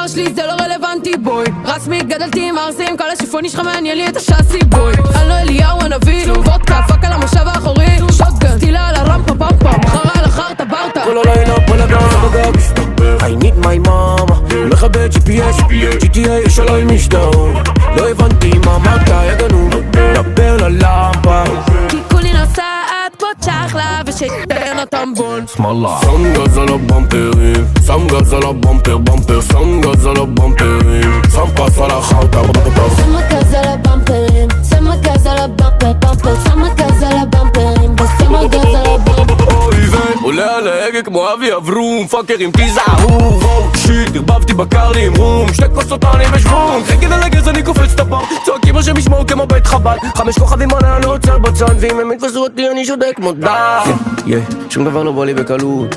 אמא שלי זה לא רלוונטי בוי, רסמי גדלתי עם ארסים, כל השיפוני שלך מעניין לי את השאסי בוי. אני לא אליהו הנביא, וודקה פאק על המושב האחורי, שוטגן סטילה על הרמפה פמפה, מחרה על החרטה ברטה. כל הלילה פה לגב I need my mama, מכבד GPS, GTA יש עליי משדרות. לא הבנתי מה אמרת, יגנו, דבר ללמפה. כי כולי נוסעת כמו צ'חלה ושתן הטמבון. שמאלה שם גז על הבמפרים, שם גז על הבמפר במפר, שם גז על הבמפרים, שם פס על החרטה. שמה גז על הבמפרים, שמה גז על הבמפר במפר, שמה גז על הבמפרים ושמה גז על הבמפר. עולה על ההגה כמו אבי אברום, פאקרים תיזהרו. שיט, הרבבתי בקרלי עם רום, שתי כוסות אני בשוום. חגד על הגז אני קופץ את הפאר, צועקים השם ישמעו כמו בית חב"ד. 5 כוכבים עולה אני עוצר בצד, ואם הם יתפסו אותי אני שודק כמו דם. שום דבר לא בא לי בקלות.